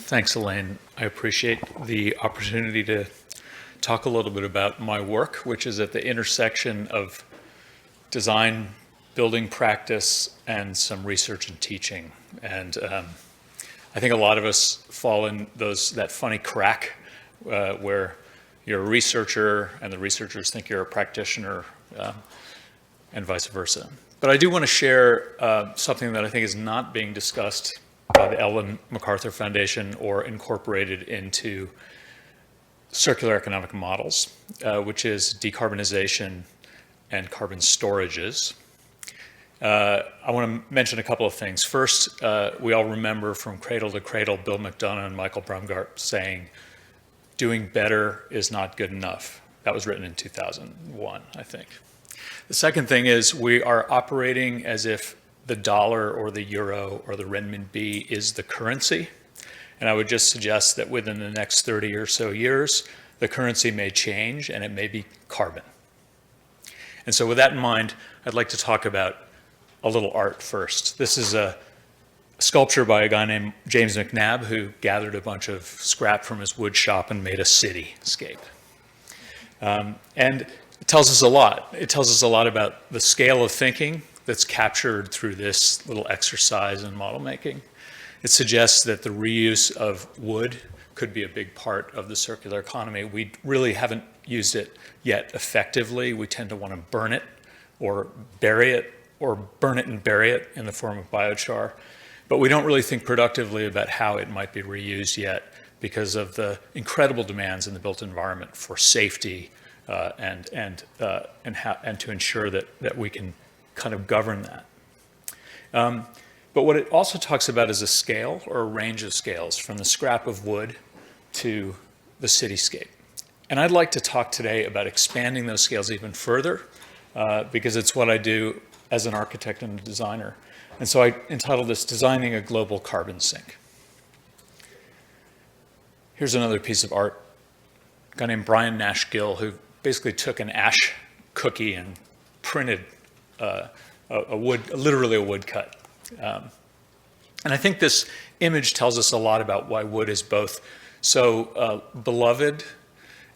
Thanks, Elaine. I appreciate the opportunity to talk a little bit about my work, which is at the intersection of design, building practice, and some research and teaching. And I think a lot of us fall in that funny crack where you're a researcher and the researchers think you're a practitioner, and vice versa. But I do want to share something that I think is not being discussed by the Ellen MacArthur Foundation or incorporated into circular economic models, which is decarbonization and carbon storages. I want to mention a couple of things. First, we all remember from Cradle to Cradle, Bill McDonough and Michael Brumgart saying, doing better is not good enough. That was written in 2001, I think. The second thing is we are operating as if the dollar or the euro or the renminbi is the currency. And I would just suggest that within the next 30 or so years, the currency may change and it may be carbon. And so with that in mind, I'd like to talk about a little art first. This is a sculpture by a guy named James McNabb who gathered a bunch of scrap from his wood shop and made a cityscape. And it tells us a lot. It tells us a lot about the scale of thinking that's captured through this little exercise in model making. It suggests that the reuse of wood could be a big part of the circular economy. We really haven't used it yet effectively. We tend to want to burn it or bury it, or burn it and bury it in the form of biochar. But we don't really think productively about how it might be reused yet because of the incredible demands in the built environment for safety and to ensure that we can kind of govern that. But what it also talks about is a scale or a range of scales from the scrap of wood to the cityscape. And I'd like to talk today about expanding those scales even further because it's what I do as an architect and a designer. And so I entitled this Designing a Global Carbon Sink. Here's another piece of art. A guy named Brian Nash Gill who basically took an ash cookie and printed literally a woodcut. And I think this image tells us a lot about why wood is both so beloved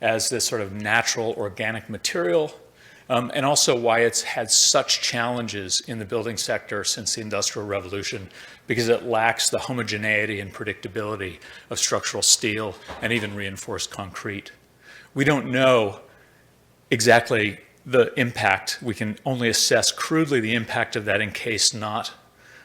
as this sort of natural organic material, and also why it's had such challenges in the building sector since the Industrial Revolution, because it lacks the homogeneity and predictability of structural steel and even reinforced concrete. We don't know exactly the impact. We can only assess crudely the impact of that encased knot,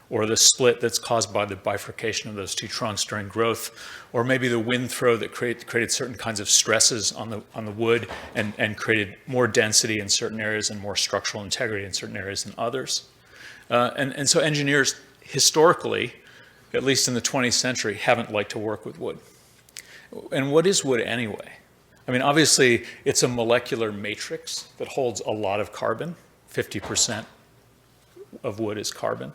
or the split that's caused by the bifurcation of those two trunks during growth, or maybe the wind throw that created certain kinds of stresses on the wood and created more density in certain areas and more structural integrity in certain areas than others. And so engineers historically, at least in the 20th century, haven't liked to work with wood. And what is wood anyway? I mean, obviously, it's a molecular matrix that holds a lot of carbon. 50% of wood is carbon.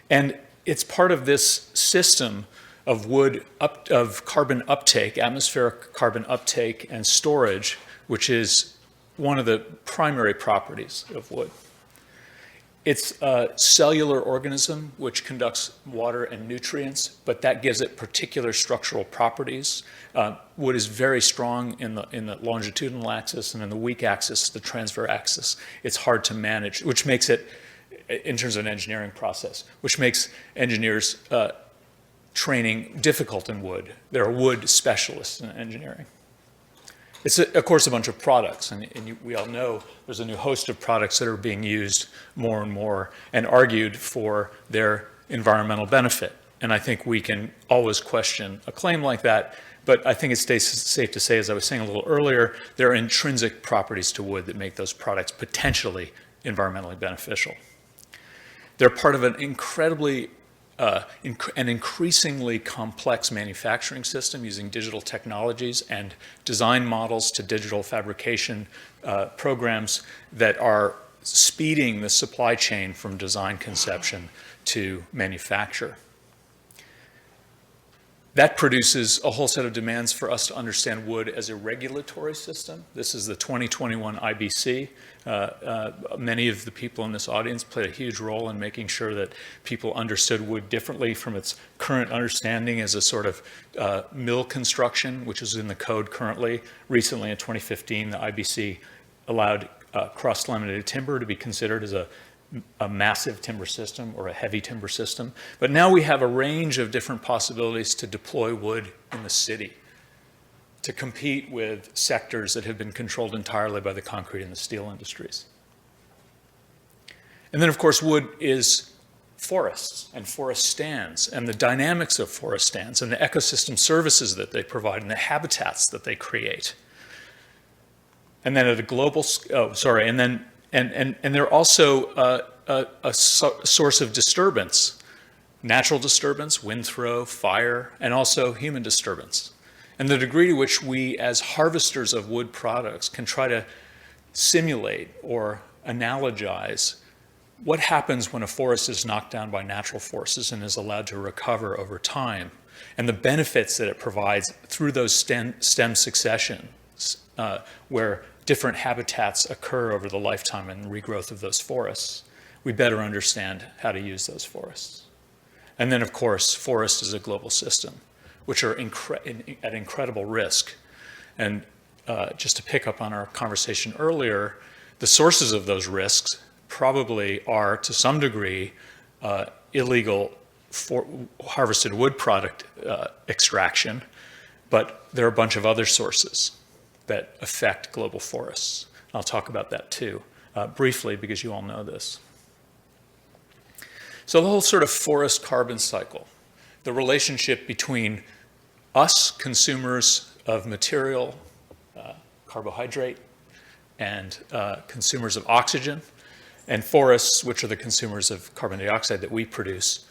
And it's part of this system of of carbon uptake, atmospheric carbon uptake and storage, which is one of the primary properties of wood. It's a cellular organism which conducts water and nutrients, but that gives it particular structural properties. Wood is very strong in the longitudinal axis, and in the weak axis, the transverse axis. It's hard to manage, which makes it, in terms of an engineering process, which makes engineers training difficult in wood. There are wood specialists in engineering. It's, of course, a bunch of products, and we all know there's a new host of products that are being used more and more and argued for their environmental benefit. And I think we can always question a claim like that, but I think it's safe to say, as I was saying a little earlier, there are intrinsic properties to wood that make those products potentially environmentally beneficial. They're part of an increasingly complex manufacturing system using digital technologies and design models to digital fabrication programs that are speeding the supply chain from design conception to manufacture. That produces a whole set of demands for us to understand wood as a regulatory system. This is the 2021 IBC. Many of the people in this audience played a huge role in making sure that people understood wood differently from its current understanding as a sort of mill construction, which is in the code currently. Recently, in 2015, the IBC allowed cross-laminated timber to be considered as a massive timber system or a heavy timber system. But now we have a range of different possibilities to deploy wood in the city to compete with sectors that have been controlled entirely by the concrete and the steel industries. And then, of course, wood is forests and forest stands and the dynamics of forest stands and the ecosystem services that they provide and the habitats that they create. And then at a global, and they're also a source of disturbance, natural disturbance, wind throw, fire, and also human disturbance. And the degree to which we, as harvesters of wood products, can try to simulate or analogize what happens when a forest is knocked down by natural forces and is allowed to recover over time, and the benefits that it provides through those stem successions, where different habitats occur over the lifetime and regrowth of those forests, we better understand how to use those forests. And then, of course, forest is a global system, which are at incredible risk. And just to pick up on our conversation earlier, the sources of those risks probably are, to some degree, illegal harvested wood product extraction, but there are a bunch of other sources that affect global forests. I'll talk about that too, briefly, because you all know this. So the whole sort of forest carbon cycle, the relationship between us, consumers of material, carbohydrate, and consumers of oxygen, and forests, which are the consumers of carbon dioxide that we produce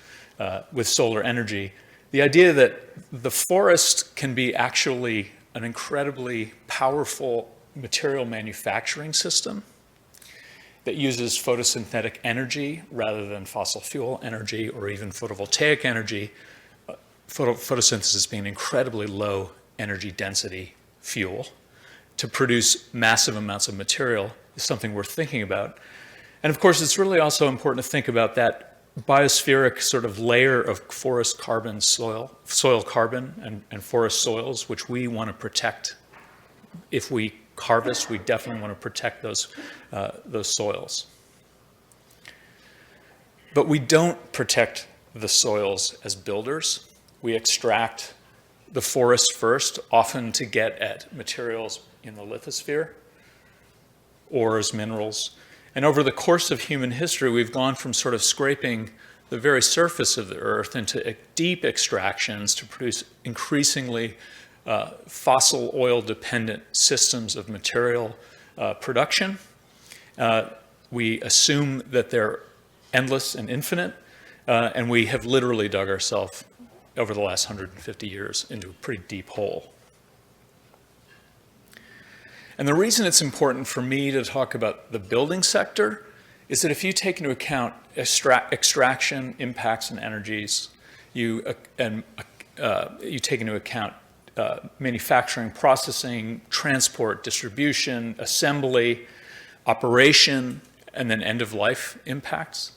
with solar energy. The idea that the forest can be actually an incredibly powerful material manufacturing system that uses photosynthetic energy rather than fossil fuel energy or even photovoltaic energy. Photosynthesis being an incredibly low energy density fuel to produce massive amounts of material is something worth thinking about. And of course, it's really also important to think about that biospheric sort of layer of forest carbon, soil carbon, and forest soils, which we want to protect. If we harvest, we definitely want to protect those soils. But we don't protect the soils as builders. We extract the forest first, often to get at materials in the lithosphere, ores, minerals. And over the course of human history, we've gone from sort of scraping the very surface of the earth into deep extractions to produce increasingly fossil oil dependent systems of material production. We assume that they're endless and infinite, and we have literally dug ourselves over the last 150 years into a pretty deep hole. And the reason it's important for me to talk about the building sector is that if you take into account extraction, impacts, and energies, you take into account manufacturing, processing, transport, distribution, assembly, operation, and then end-of-life impacts,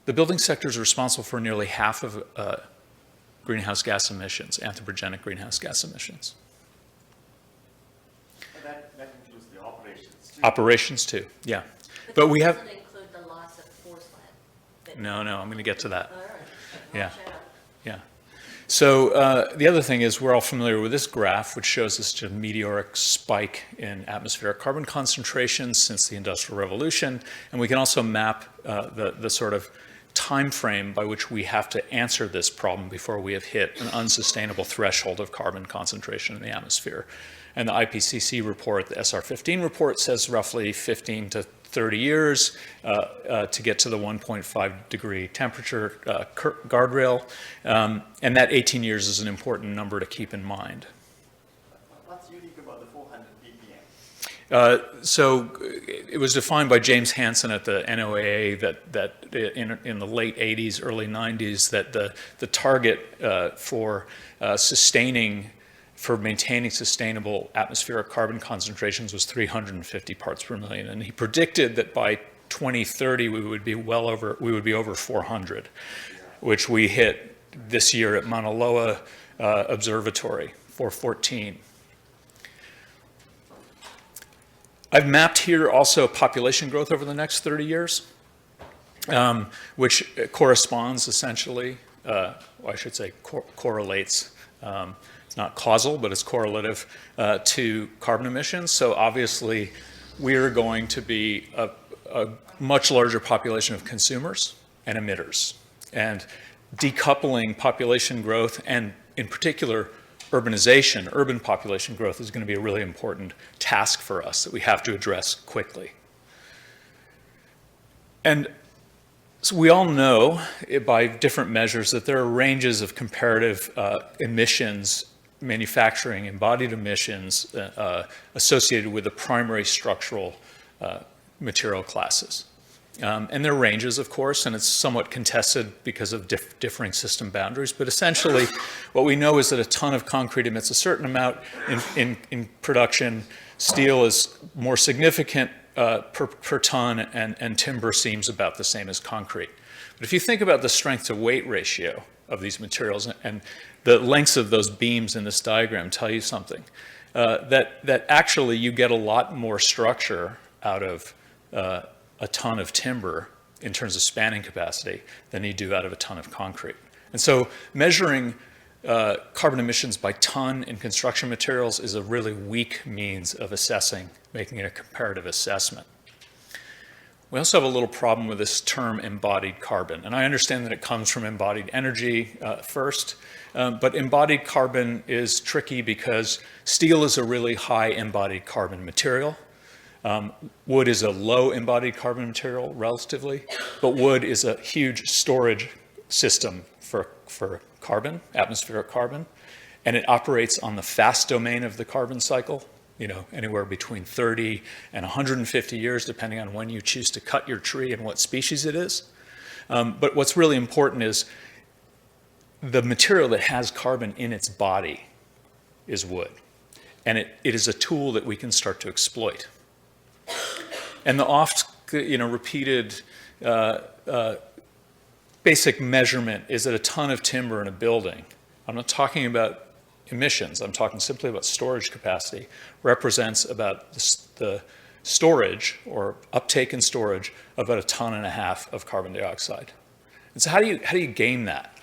the building sector is responsible for nearly half of greenhouse gas emissions, anthropogenic greenhouse gas emissions. That includes the operations too. Operations too, yeah. But we have. Doesn't include the loss of forest land. No, I'm going to get to that. All right. Yeah. Shut up. Yeah. So the other thing is we're all familiar with this graph, which shows this just meteoric spike in atmospheric carbon concentrations since the Industrial Revolution. And we can also map the sort of time frame by which we have to answer this problem before we have hit an unsustainable threshold of carbon concentration in the atmosphere. And the IPCC report, the SR15 report, says roughly 15 to 30 years to get to the 1.5 degree temperature guardrail. And that 18 years is an important number to keep in mind. What's unique about the 400 ppm? So it was defined by James Hansen at the NOAA that in the late 80s, early 90s, that the target for maintaining sustainable atmospheric carbon concentrations was 350 parts per million. And he predicted that by 2030 we would be over 400, which we hit this year at Mauna Loa Observatory, 414. I've mapped here also population growth over the next 30 years, which corresponds essentially, I should say correlates. It's not causal, but it's correlative to carbon emissions. So obviously, we are going to be a much larger population of consumers and emitters. And decoupling population growth, and in particular, urban population growth, is going to be a really important task for us that we have to address quickly. And so we all know by different measures that there are ranges of comparative emissions, manufacturing embodied emissions associated with the primary structural material classes. And there are ranges, of course, and it's somewhat contested because of differing system boundaries. But essentially, what we know is that a ton of concrete emits a certain amount in production. Steel is more significant per ton, and timber seems about the same as concrete. But if you think about the strength to weight ratio of these materials, and the lengths of those beams in this diagram tell you something, that actually you get a lot more structure out of a ton of timber in terms of spanning capacity than you do out of a ton of concrete. And so measuring carbon emissions by ton in construction materials is a really weak means of assessing, making it a comparative assessment. We also have a little problem with this term embodied carbon. And I understand that it comes from embodied energy first, but embodied carbon is tricky because steel is a really high embodied carbon material. Wood is a low embodied carbon material relatively, but wood is a huge storage system for carbon, atmospheric carbon, and it operates on the fast domain of the carbon cycle, anywhere between 30 and 150 years, depending on when you choose to cut your tree and what species it is. But what's really important is the material that has carbon in its body is wood, and it is a tool that we can start to exploit. And the repeated basic measurement is that a ton of timber in a building, I'm not talking about emissions, I'm talking simply about storage capacity, represents about the storage or uptake and storage of about 1.5 tons of carbon dioxide. And so how do you gain that?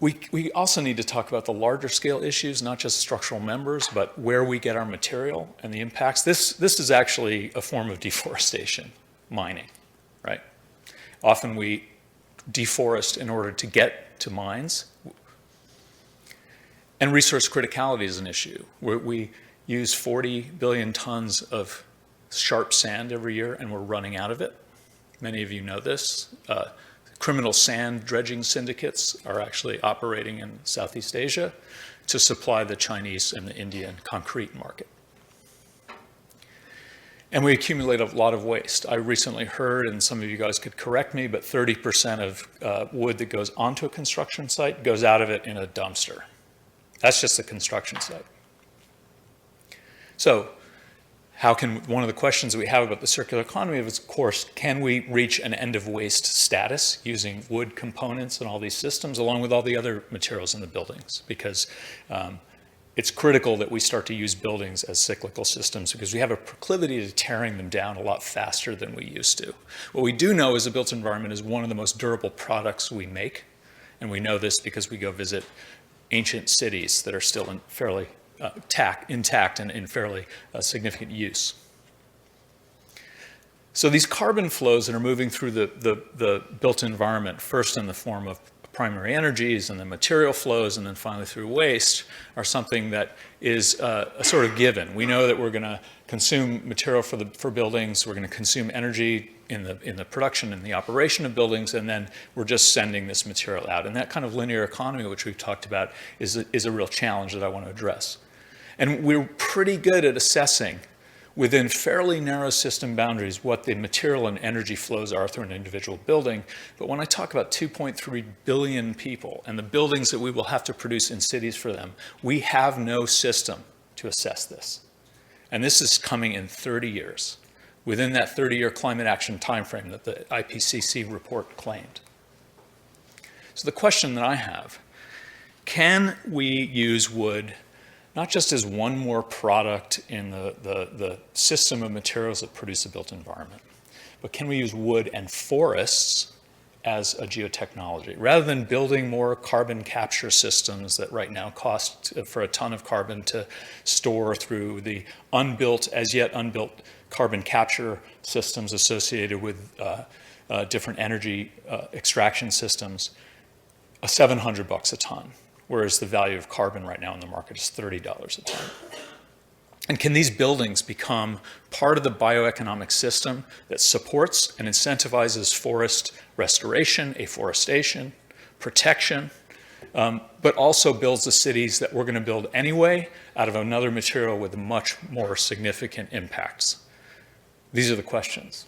We also need to talk about the larger scale issues, not just structural members, but where we get our material and the impacts. This is actually a form of deforestation, mining, right? Often we deforest in order to get to mines. And resource criticality is an issue. We use 40 billion tons of sharp sand every year, and we're running out of it. Many of you know this. Criminal sand dredging syndicates are actually operating in Southeast Asia to supply the Chinese and the Indian concrete market. And we accumulate a lot of waste. I recently heard, and some of you guys could correct me, but 30% of wood that goes onto a construction site goes out of it in a dumpster. That's just a construction site. So one of the questions we have about the circular economy is, of course, can we reach an end of waste status using wood components and all these systems along with all the other materials in the buildings? Because it's critical that we start to use buildings as cyclical systems because we have a proclivity to tearing them down a lot faster than we used to. What we do know is the built environment is one of the most durable products we make. And we know this because we go visit ancient cities that are still in fairly intact and in fairly significant use. So these carbon flows that are moving through the built environment, first in the form of primary energies and then material flows and then finally through waste, are something that is a sort of given. We know that we're going to consume material for buildings, we're going to consume energy in the production and the operation of buildings, and then we're just sending this material out. And that kind of linear economy, which we've talked about, is a real challenge that I want to address. And we're pretty good at assessing within fairly narrow system boundaries what the material and energy flows are through an individual building. But when I talk about 2.3 billion people and the buildings that we will have to produce in cities for them, we have no system to assess this. And this is coming in 30 years, within that 30-year climate action timeframe that the IPCC report claimed. So the question that I have, can we use wood not just as one more product in the system of materials that produce a built environment, but can we use wood and forests as a geotechnology? Rather than building more carbon capture systems that right now cost for a ton of carbon to store through the unbuilt, as yet unbuilt carbon capture systems associated with different energy extraction systems, $700 a ton. Whereas the value of carbon right now in the market is $30 a ton. And can these buildings become part of the bioeconomic system that supports and incentivizes forest restoration, afforestation, protection, but also builds the cities that we're going to build anyway out of another material with much more significant impacts? These are the questions.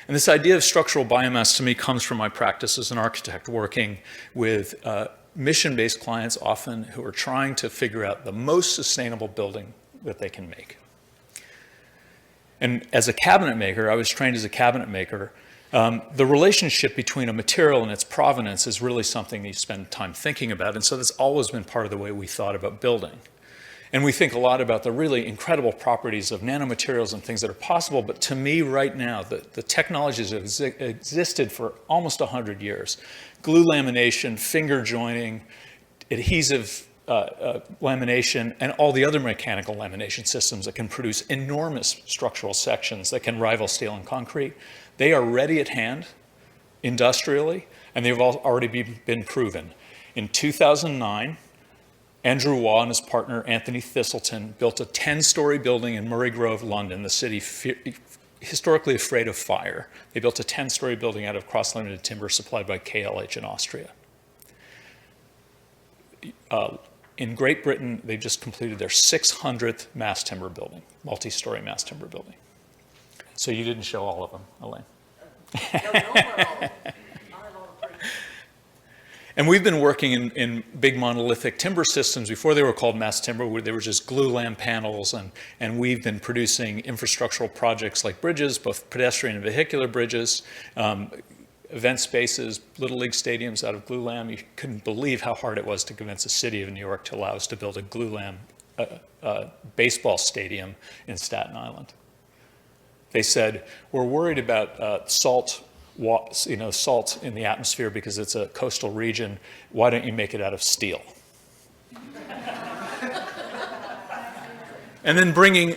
And this idea of structural biomass to me comes from my practice as an architect working with mission-based clients often who are trying to figure out the most sustainable building that they can make. And as a cabinet maker, I was trained as a cabinet maker. The relationship between a material and its provenance is really something that you spend time thinking about. And so that's always been part of the way we thought about building. And we think a lot about the really incredible properties of nanomaterials and things that are possible. But to me right now, the technologies have existed for almost 100 years. Glue lamination, finger joining, adhesive lamination, and all the other mechanical lamination systems that can produce enormous structural sections that can rival steel and concrete. They are ready at hand industrially, and they've already been proven. In 2009, Andrew Waugh and his partner, Anthony Thistleton, built a 10-story building in Murray Grove, London, the city historically afraid of fire. They built a 10-story building out of cross-laminated timber supplied by KLH in Austria. In Great Britain, they've just completed their 600th mass timber building, multi-story mass timber building. So you didn't show all of them, Elaine. And we've been working in big monolithic timber systems before they were called mass timber, where they were just glue lam panels, and we've been producing infrastructural projects like bridges, both pedestrian and vehicular bridges, event spaces, Little League stadiums out of glue lam. You couldn't believe how hard it was to convince the city of New York to allow us to build a glue lam baseball stadium in Staten Island. They said, we're worried about salt in the atmosphere because it's a coastal region. Why don't you make it out of steel? And then bringing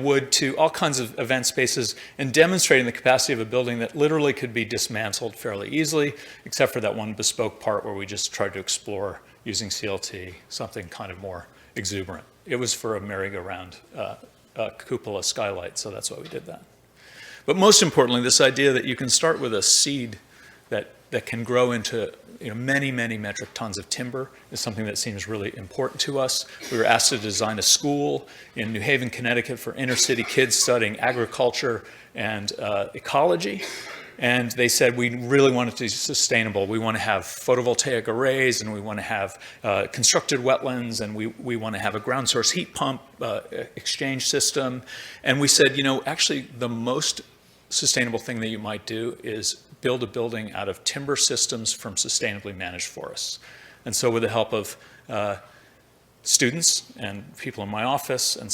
wood to all kinds of event spaces and demonstrating the capacity of a building that literally could be dismantled fairly easily, except for that one bespoke part where we just tried to explore using CLT, something kind of more exuberant. It was for a merry-go-round cupola skylight, so that's why we did that. But most importantly, this idea that you can start with a seed that can grow into many, many metric tons of timber is something that seems really important to us. We were asked to design a school in New Haven, Connecticut for inner city kids studying agriculture and ecology. And they said we really want it to be sustainable. We want to have photovoltaic arrays, and we want to have constructed wetlands, and we want to have a ground source heat pump exchange system. And we said, actually the most sustainable thing that you might do is build a building out of timber systems from sustainably managed forests. And so with the help of students and people in my office and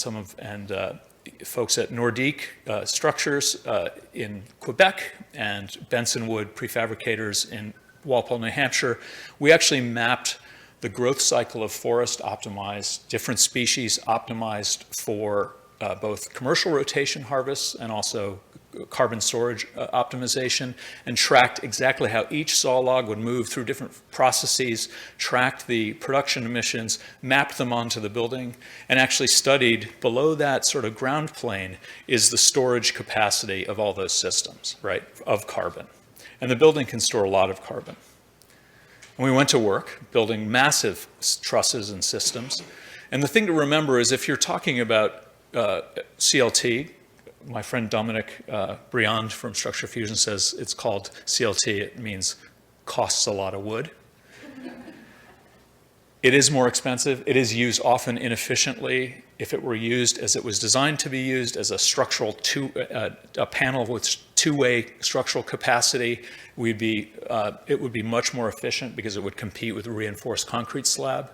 folks at Nordique Structures in Quebec and Benson Wood Prefabricators in Walpole, New Hampshire, we actually mapped the growth cycle of forest optimized, different species optimized for both commercial rotation harvests and also carbon storage optimization, and tracked exactly how each saw log would move through different processes, tracked the production emissions, mapped them onto the building, and actually studied below that sort of ground plane is the storage capacity of all those systems, right, of carbon. And the building can store a lot of carbon. And we went to work building massive trusses and systems. And the thing to remember is if you're talking about CLT, my friend Dominic Briand from Structure Fusion says it's called CLT. It means costs a lot of wood. It is more expensive. It is used often inefficiently. If it were used as it was designed to be used, as a structural a panel with two-way structural capacity, it would be much more efficient because it would compete with a reinforced concrete slab.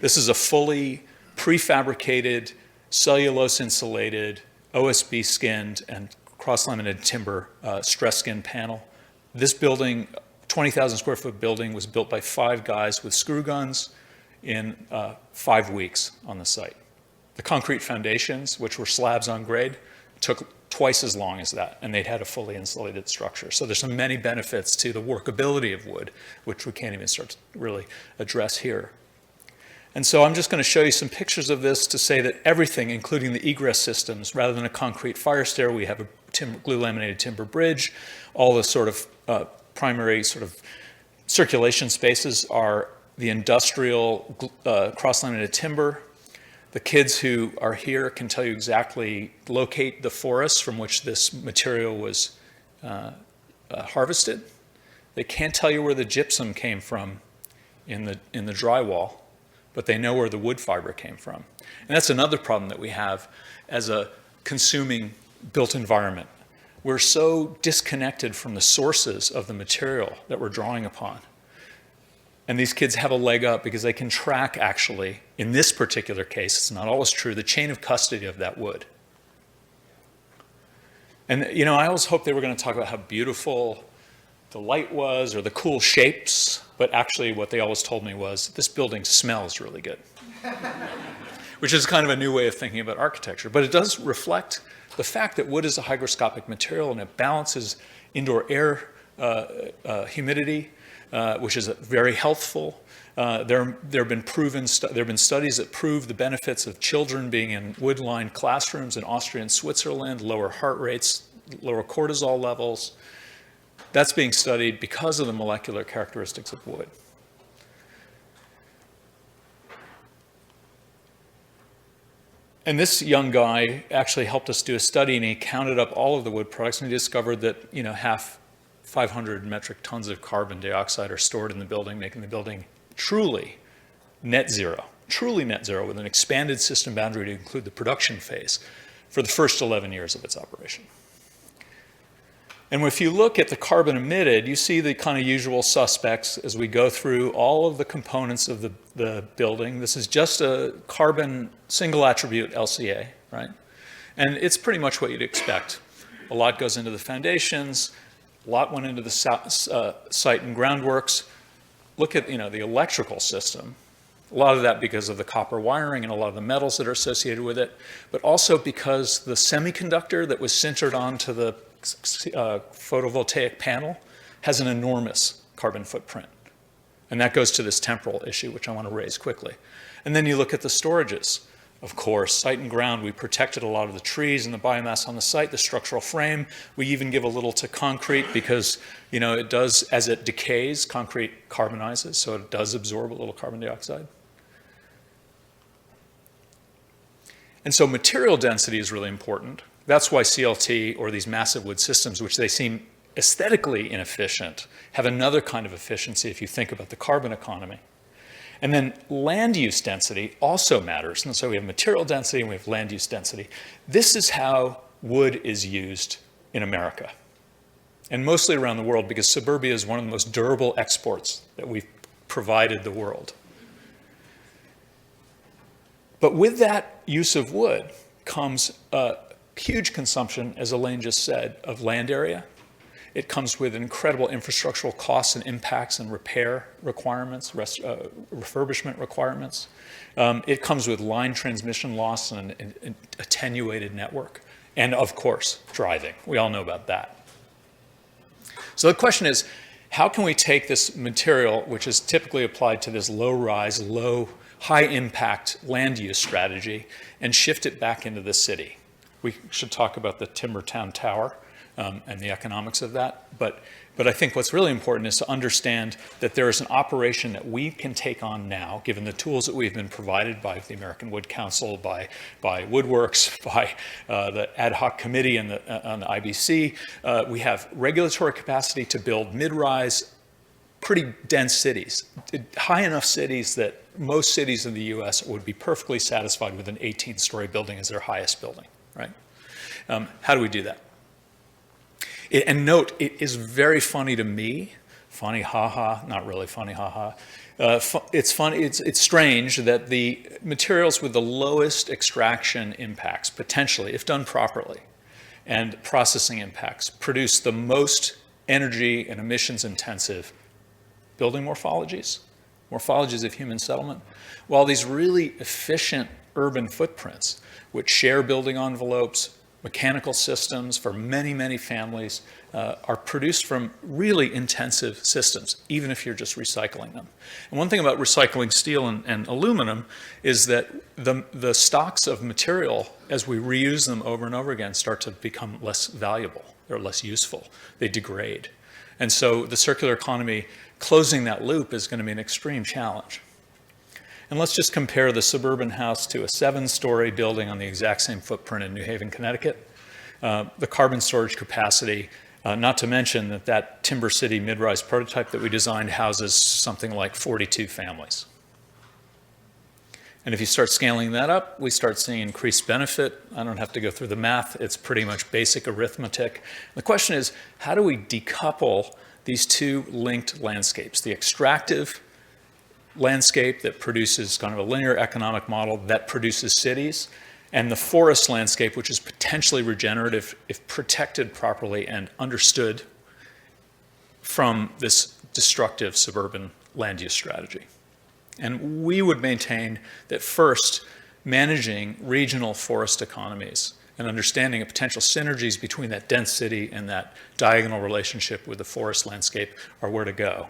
This is a fully prefabricated, cellulose insulated, OSB skinned and cross-laminated timber stress skin panel. This building, 20,000 square foot building, was built by 5 guys with screw guns in 5 weeks on the site. The concrete foundations, which were slabs on grade, took twice as long as that, and they'd had a fully insulated structure. So there's some many benefits to the workability of wood, which we can't even start to really address here. And so I'm just going to show you some pictures of this to say that everything, including the egress systems, rather than a concrete fire stair, we have a glue laminated timber bridge. All the sort of primary sort of circulation spaces are the industrial cross-laminated timber. The kids who are here can tell you exactly, locate the forests from which this material was harvested. They can't tell you where the gypsum came from in the drywall, but they know where the wood fiber came from. And that's another problem that we have as a consuming built environment. We're so disconnected from the sources of the material that we're drawing upon. And these kids have a leg up because they can track, actually, in this particular case, it's not always true, the chain of custody of that wood. And, you know, I always hoped they were going to talk about how beautiful the light was or the cool shapes, but actually what they always told me was, this building smells really good. Which is kind of a new way of thinking about architecture. But it does reflect the fact that wood is a hygroscopic material and it balances indoor air humidity, which is very healthful. There have been studies that prove the benefits of children being in wood-lined classrooms in Austria and Switzerland, lower heart rates, lower cortisol levels. That's being studied because of the molecular characteristics of wood. And this young guy actually helped us do a study, and he counted up all of the wood products, and he discovered that, you know, 500 metric tons of carbon dioxide are stored in the building, making the building truly net zero with an expanded system boundary to include the production phase for the first 11 years of its operation. And if you look at the carbon emitted, you see the kind of usual suspects as we go through all of the components of the building. This is just a carbon single attribute LCA, right? And it's pretty much what you'd expect. A lot goes into the foundations, a lot went into the site and groundworks. Look at, you know, the electrical system. A lot of that because of the copper wiring and a lot of the metals that are associated with it, but also because the semiconductor that was sintered onto the photovoltaic panel has an enormous carbon footprint. And that goes to this temporal issue, which I want to raise quickly. And then you look at the storages. Of course, site and ground, we protected a lot of the trees and the biomass on the site, the structural frame. We even give a little to concrete because, you know, it does, as it decays, concrete carbonizes, so it does absorb a little carbon dioxide. And so material density is really important. That's why CLT, or these massive wood systems, which they seem aesthetically inefficient, have another kind of efficiency if you think about the carbon economy. And then land use density also matters. And so we have material density and we have land use density. This is how wood is used in America, and mostly around the world, because suburbia is one of the most durable exports that we've provided the world. But with that use of wood comes a huge consumption, as Elaine just said, of land area. It comes with incredible infrastructural costs and impacts and repair requirements, refurbishment requirements. It comes with line transmission loss and an attenuated network. And of course, driving. We all know about that. So the question is, how can we take this material, which is typically applied to this low-rise, high-impact land use strategy, and shift it back into the city? We should talk about the Timbertown Tower. and the economics of that. But I think what's really important is to understand that there is an operation that we can take on now, given the tools that we've been provided by the American Wood Council, by Woodworks, by the ad hoc committee on the IBC. We have regulatory capacity to build mid-rise, pretty dense cities, high enough cities that most cities in the US would be perfectly satisfied with an 18-story building as their highest building, right? How do we do that? And note, it is very funny to me, funny haha, not really funny haha. It's funny, it's strange that the materials with the lowest extraction impacts, potentially, if done properly, and processing impacts, produce the most energy and emissions intensive building morphologies of human settlement, while these really efficient urban footprints, which share building envelopes, mechanical systems for many, many families, are produced from really intensive systems, even if you're just recycling them. And one thing about recycling steel and aluminum is that the stocks of material, as we reuse them over and over again, start to become less valuable. They're less useful. They degrade. And so the circular economy, closing that loop, is going to be an extreme challenge. And let's just compare the suburban house to a 7-story building on the exact same footprint in New Haven, Connecticut. The carbon storage capacity, not to mention that Timber City mid-rise prototype that we designed houses something like 42 families. And if you start scaling that up, we start seeing increased benefit. I don't have to go through the math. It's pretty much basic arithmetic. The question is, how do we decouple these two linked landscapes? The extractive landscape that produces kind of a linear economic model that produces cities, and the forest landscape, which is potentially regenerative if protected properly and understood from this destructive suburban land use strategy. And we would maintain that first, managing regional forest economies and understanding of potential synergies between that dense city and that diagonal relationship with the forest landscape are where to go.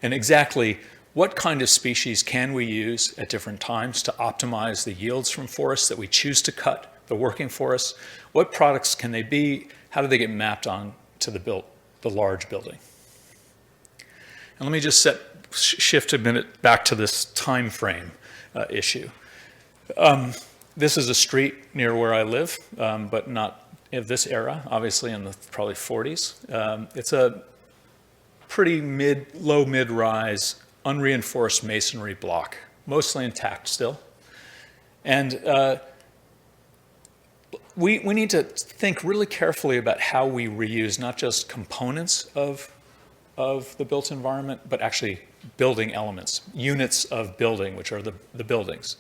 And exactly what kind of species can we use at different times to optimize the yields from forests that we choose to cut, the working forests? What products can they be? How do they get mapped on to the large building? And let me just shift a minute back to this time frame issue. This is a street near where I live, but not of this era, obviously in the probably 40s. It's a pretty low mid-rise, unreinforced masonry block, mostly intact still. And we need to think really carefully about how we reuse not just components of the built environment, but actually building elements, units of building, which are the buildings.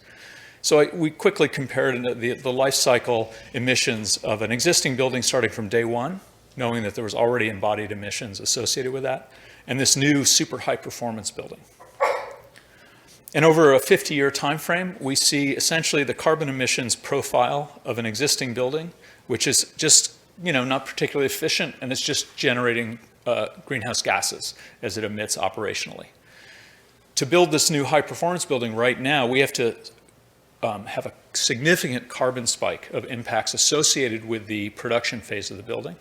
So we quickly compared the life cycle emissions of an existing building starting from day one, knowing that there was already embodied emissions associated with that, and this new super high performance building. And over a 50-year time frame, we see essentially the carbon emissions profile of an existing building, which is just not particularly efficient, and it's just generating greenhouse gases as it emits operationally. To build this new high performance building right now, we have to have a significant carbon spike of impacts associated with the production phase of the building.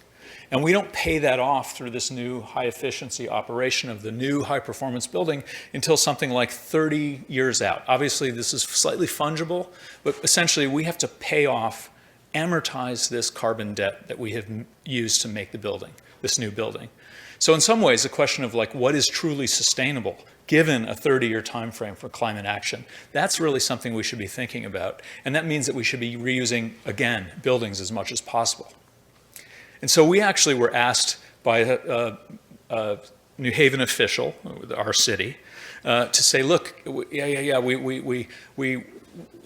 And we don't pay that off through this new high efficiency operation of the new high performance building until something like 30 years out. Obviously, this is slightly fungible, but essentially we have to pay off, amortize this carbon debt that we have used to make the building, this new building. So in some ways, the question of what is truly sustainable given a 30-year time frame for climate action, that's really something we should be thinking about. And that means that we should be reusing, again, buildings as much as possible. And so we actually were asked by a New Haven official, our city, to say, look,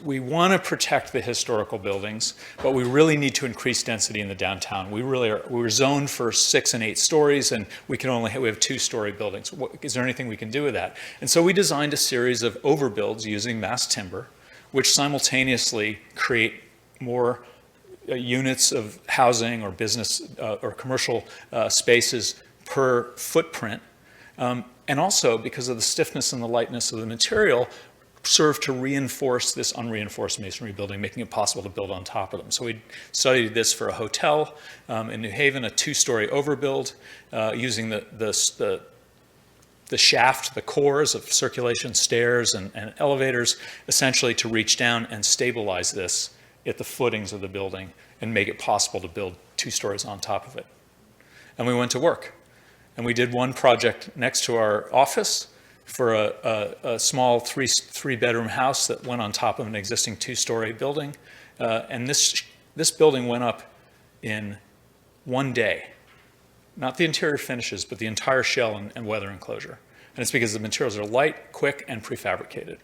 we want to protect the historical buildings, but we really need to increase density in the downtown. We're zoned for 6 and 8 stories, and we have 2-story buildings. Is there anything we can do with that? And so we designed a series of overbuilds using mass timber, which simultaneously create more units of housing or business or commercial spaces per footprint. And also, because of the stiffness and the lightness of the material, serve to reinforce this unreinforced masonry building, making it possible to build on top of them. So we studied this for a hotel in New Haven, a 2-story overbuild, using the shaft, the cores of circulation stairs and elevators, essentially to reach down and stabilize this at the footings of the building and make it possible to build 2 stories on top of it. And we went to work. And we did one project next to our office for a small three-bedroom house that went on top of an existing 2-story building. And this building went up in 1 day. Not the interior finishes, but the entire shell and weather enclosure. And it's because the materials are light, quick, and prefabricated.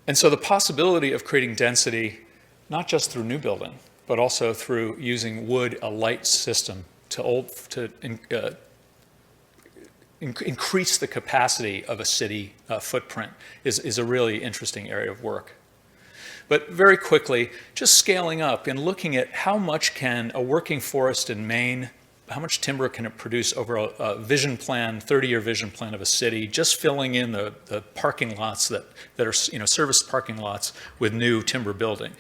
And so the possibility of creating density, not just through new building, but also through using wood, a light system, to increase the capacity of a city footprint is a really interesting area of work. But very quickly, just scaling up and looking at how much can a working forest in Maine, how much timber can it produce over a vision plan, 30-year vision plan of a city, just filling in the parking lots that are service parking lots with new timber building.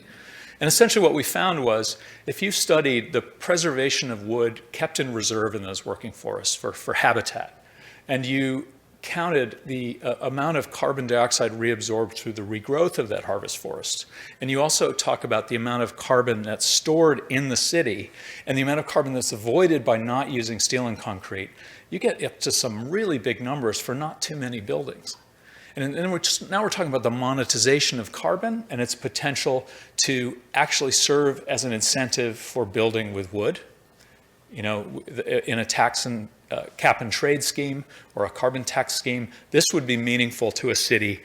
And essentially what we found was, if you studied the preservation of wood kept in reserve in those working forests for habitat, and you counted the amount of carbon dioxide reabsorbed through the regrowth of that harvest forest, and you also talk about the amount of carbon that's stored in the city and the amount of carbon that's avoided by not using steel and concrete, you get up to some really big numbers for not too many buildings. And then now we're talking about the monetization of carbon and its potential to actually serve as an incentive for building with wood. In a tax and cap and trade scheme or a carbon tax scheme, this would be meaningful to a city,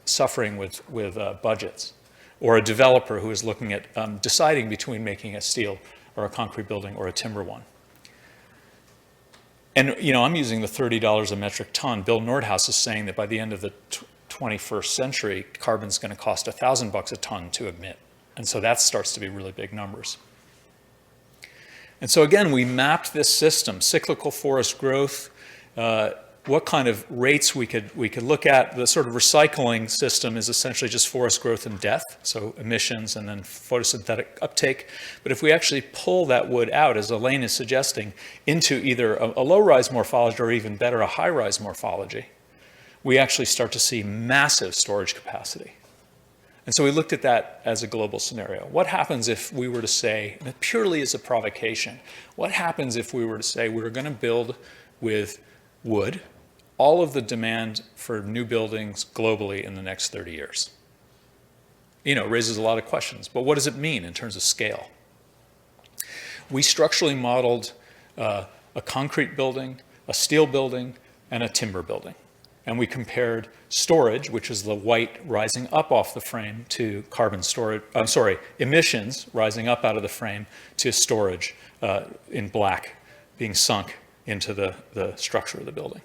suffering with budgets, or a developer who is looking at deciding between making a steel or a concrete building or a timber one. And, I'm using the $30 a metric ton. Bill Nordhaus is saying that by the end of the 21st century, carbon's going to cost $1,000 a ton to emit. And so that starts to be really big numbers. And so again, we mapped this system, cyclical forest growth, what kind of rates we could look at. The sort of recycling system is essentially just forest growth and death, so emissions and then photosynthetic uptake. But if we actually pull that wood out, as Elaine is suggesting, into either a low-rise morphology or even better, a high-rise morphology, we actually start to see massive storage capacity. And so we looked at that as a global scenario. What happens if we were to say, and it purely as a provocation, what happens if we were to say we're going to build with wood all of the demand for new buildings globally in the next 30 years? It raises a lot of questions, but what does it mean in terms of scale? We structurally modeled a concrete building, a steel building, and a timber building. And we compared storage, which is the white rising up off the frame, to emissions rising up out of the frame, to storage in black being sunk into the structure of the building.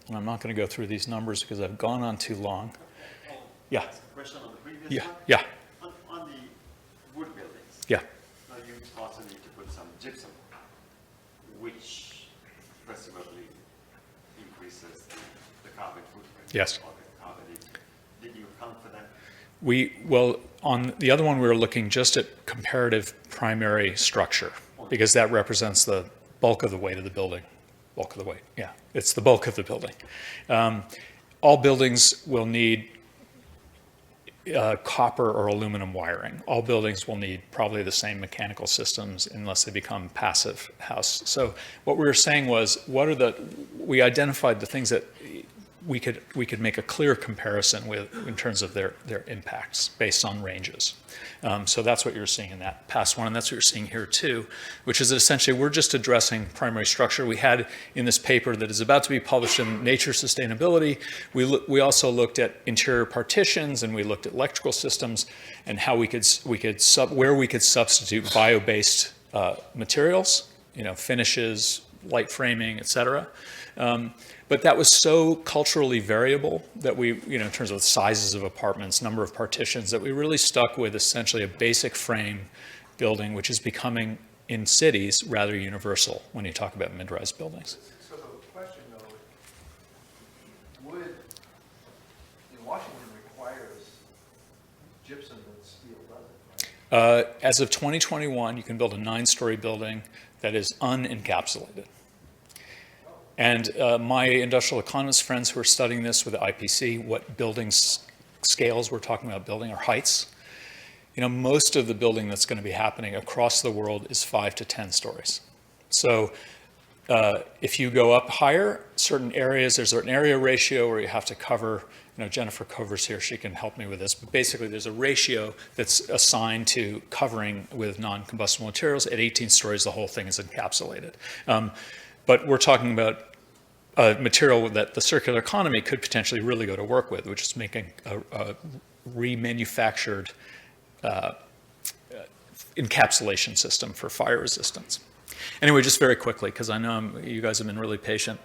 And I'm not going to go through these numbers because I've gone on too long. Yeah. Question on the previous Yeah. one? Yeah. On the wood buildings. Yeah. Now you also need to put some gypsum, which presumably increases the carbon footprint. Yes. Or the carbon. Did you account for that? Well, on the other one, we were looking just at comparative primary structure, because that represents the bulk of the weight of the building. Bulk of the weight, yeah. It's the bulk of the building. All buildings will need copper or aluminum wiring. All buildings will need probably the same mechanical systems unless they become passive house. So what we were saying was, we identified the things that we could make a clear comparison with in terms of their impacts based on ranges. So that's what you're seeing in that past one, and that's what you're seeing here too, which is that essentially we're just addressing primary structure. We had in this paper that is about to be published in Nature Sustainability, we also looked at interior partitions, and we looked at electrical systems and how where we could substitute bio-based materials, finishes, light framing, et cetera. But that was so culturally variable that we, in terms of sizes of apartments, number of partitions, that we really stuck with essentially a basic frame building, which is becoming in cities rather universal when you talk about mid-rise buildings. So the question though, in Washington requires gypsum and steel, doesn't it, right? As of 2021, you can build a 9-story building that is unencapsulated. And my industrial economist friends who are studying this with the IPC, what building scales we're talking about building, or heights. You know, most of the building that's going to be happening across the world is 5 to 10 stories. So if you go up higher, certain areas, there's an area ratio where you have to cover, you know, Jennifer covers here, she can help me with this, but basically there's a ratio that's assigned to covering with non-combustible materials. At 18 stories, the whole thing is encapsulated. But we're talking about a material that the circular economy could potentially really go to work with, which is making a remanufactured encapsulation system for fire resistance. Anyway, just very quickly, because I know you guys have been really patient.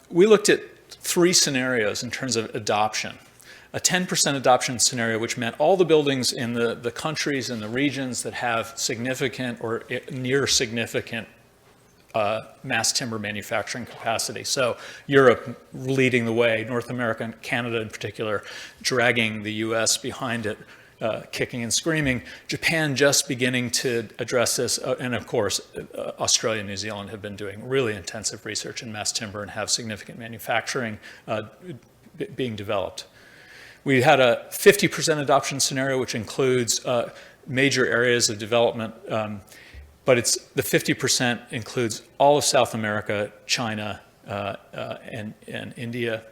We looked at 3 scenarios in terms of adoption. A 10% adoption scenario, which meant all the buildings in the countries and the regions that have significant or near significant mass timber manufacturing capacity. So Europe leading the way, North America and Canada in particular, dragging the US behind it, kicking and screaming. Japan just beginning to address this, and of course, Australia and New Zealand have been doing really intensive research in mass timber and have significant manufacturing being developed. We had a 50% adoption scenario, which includes major areas of development, but the 50% includes all of South America, China, and India,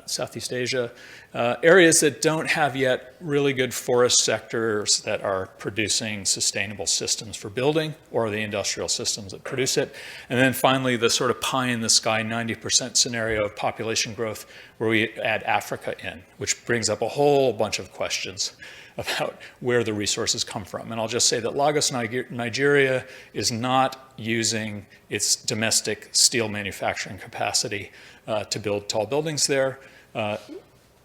Southeast Asia, areas that don't have yet really good forest sectors that are producing sustainable systems for building, or the industrial systems that produce it. And then finally, the sort of pie in the sky 90% scenario of population growth, where we add Africa in, which brings up a whole bunch of questions about where the resources come from. And I'll just say that Lagos, Nigeria is not using its domestic steel manufacturing capacity to build tall buildings there.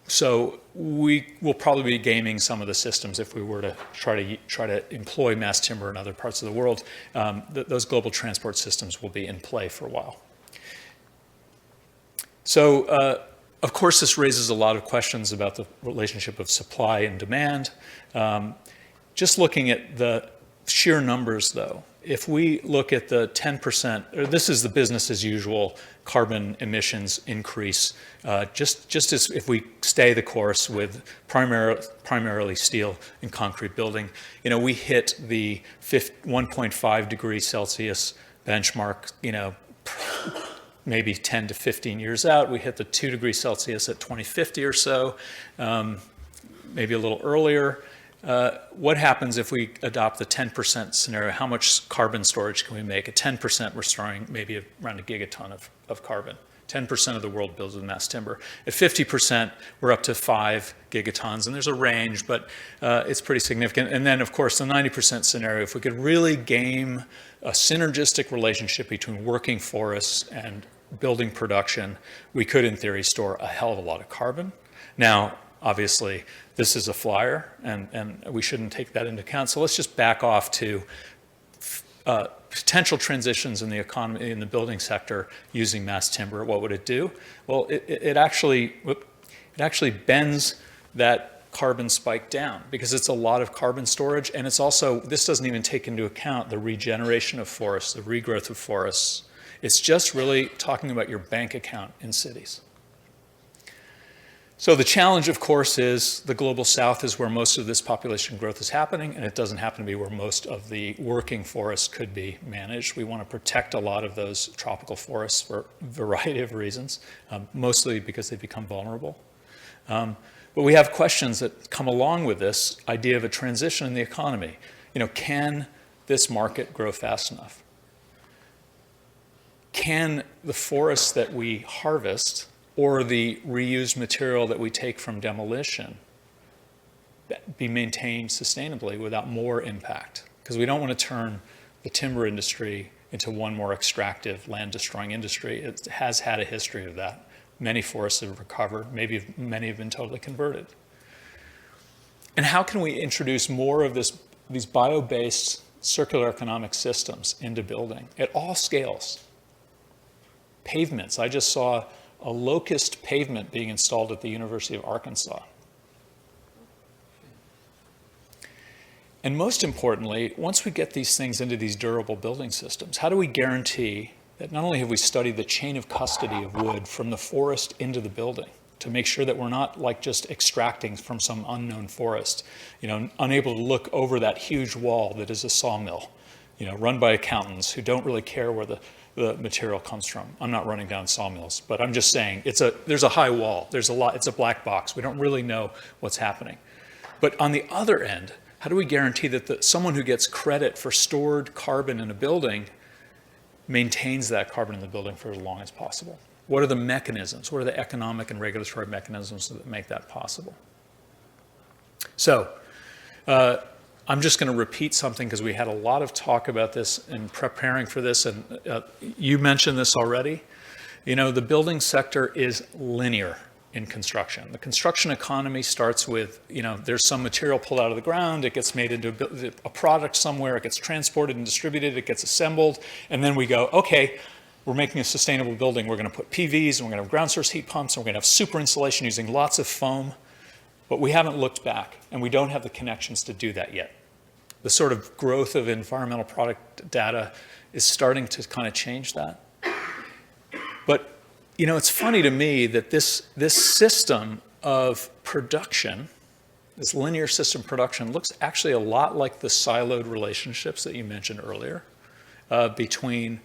So we will probably be gaming some of the systems if we were to try to employ mass timber in other parts of the world. Those global transport systems will be in play for a while. So of course, this raises a lot of questions about the relationship of supply and demand. Just looking at the sheer numbers, though, if we look at the 10%, or this is the business as usual carbon emissions increase, just as if we stay the course with primarily steel and concrete building, you know, we hit the 1.5 degrees Celsius benchmark, you know, maybe 10 to 15 years out. We hit the 2 degrees Celsius at 2050 or so, maybe a little earlier. What happens if we adopt the 10% scenario? How much carbon storage can we make? At 10%, we're storing maybe around a gigaton of carbon. 10% of the world builds with mass timber. At 50%, we're up to 5 gigatons, and there's a range, but it's pretty significant. And then, of course, the 90% scenario, if we could really game a synergistic relationship between working forests and building production, we could, in theory, store a hell of a lot of carbon. Now, obviously, this is a flyer, and we shouldn't take that into account. So let's just back off to potential transitions in the economy, in the building sector, using mass timber. What would it do? Well, it actually bends that carbon spike down, because it's a lot of carbon storage, and it's also, this doesn't even take into account the regeneration of forests, the regrowth of forests. It's just really talking about your bank account in cities. So the challenge, of course, is the global south is where most of this population growth is happening, and it doesn't happen to be where most of the working forests could be managed. We want to protect a lot of those tropical forests for a variety of reasons, mostly because they become vulnerable. But we have questions that come along with this idea of a transition in the economy. You know, can this market grow fast enough? Can the forests that we harvest, or the reused material that we take from demolition, be maintained sustainably without more impact? Because we don't want to turn the timber industry into one more extractive, land-destroying industry. It has had a history of that. Many forests have recovered. Maybe many have been totally converted. And how can we introduce more of these bio-based circular economic systems into building at all scales. Pavements. I just saw a locust pavement being installed at the University of Arkansas. And most importantly, once we get these things into these durable building systems, how do we guarantee that not only have we studied the chain of custody of wood from the forest into the building to make sure that we're not like just extracting from some unknown forest, unable to look over that huge wall that is a sawmill, run by accountants who don't really care where the material comes from. I'm not running down sawmills, but I'm just saying there's a high wall. It's a black box. We don't really know what's happening. But on the other end, how do we guarantee that someone who gets credit for stored carbon in a building maintains that carbon in the building for as long as possible? What are the mechanisms? What are the economic and regulatory mechanisms that make that possible? So I'm just going to repeat something because we had a lot of talk about this in preparing for this, and you mentioned this already. The building sector is linear in construction. The construction economy starts with, there's some material pulled out of the ground, it gets made into a product somewhere, it gets transported and distributed, it gets assembled, and then we go, okay, we're making a sustainable building. We're going to put PVs, and we're going to have ground source heat pumps, and we're going to have super insulation using lots of foam. But we haven't looked back, and we don't have the connections to do that yet. The sort of growth of environmental product data is starting to kind of change that. But, it's funny to me that this system of production, this linear system production, looks actually a lot like the siloed relationships that you mentioned earlier between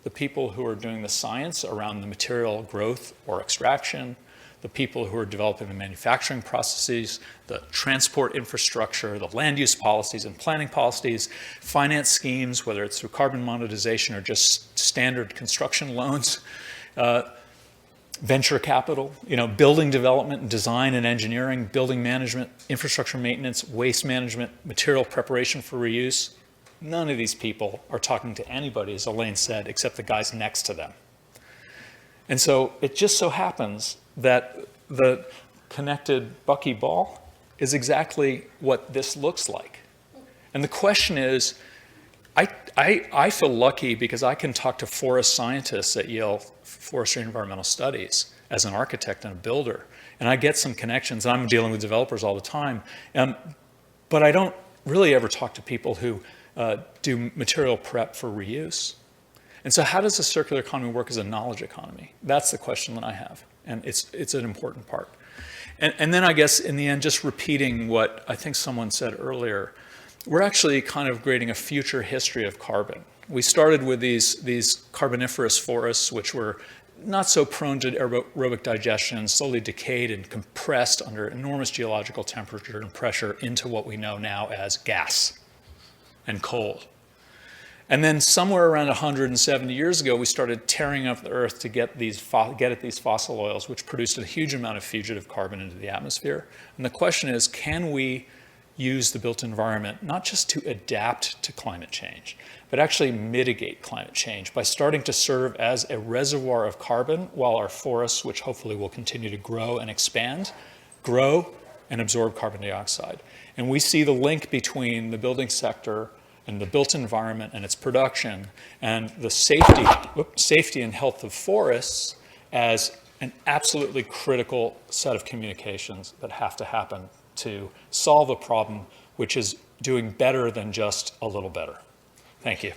the people who are doing the science around the material growth or extraction, the people who are developing the manufacturing processes, the transport infrastructure, the land use policies and planning policies, finance schemes, whether it's through carbon monetization or just standard construction loans, venture capital, building development and design and engineering, building management, infrastructure maintenance, waste management, material preparation for reuse. None of these people are talking to anybody, as Elaine said, except the guys next to them. And so it just so happens that the connected buckyball is exactly what this looks like. And the question is, I feel lucky because I can talk to forest scientists at Yale Forestry and Environmental Studies as an architect and a builder. And I get some connections. I'm dealing with developers all the time. But I don't really ever talk to people who do material prep for reuse. And so how does the circular economy work as a knowledge economy? That's the question that I have, and it's an important part. And then I guess in the end, just repeating what I think someone said earlier, we're actually kind of creating a future history of carbon. We started with these carboniferous forests, which were not so prone to aerobic digestion, slowly decayed and compressed under enormous geological temperature and pressure into what we know now as gas and coal. And then somewhere around 170 years ago, we started tearing up the earth to get at these fossil oils, which produced a huge amount of fugitive carbon into the atmosphere. And the question is, can we use the built environment not just to adapt to climate change, but actually mitigate climate change by starting to serve as a reservoir of carbon while our forests, which hopefully will continue to grow and expand, grow and absorb carbon dioxide. And we see the link between the building sector and the built environment and its production and the safety and health of forests as an absolutely critical set of communications that have to happen to solve a problem which is doing better than just a little better. Thank you.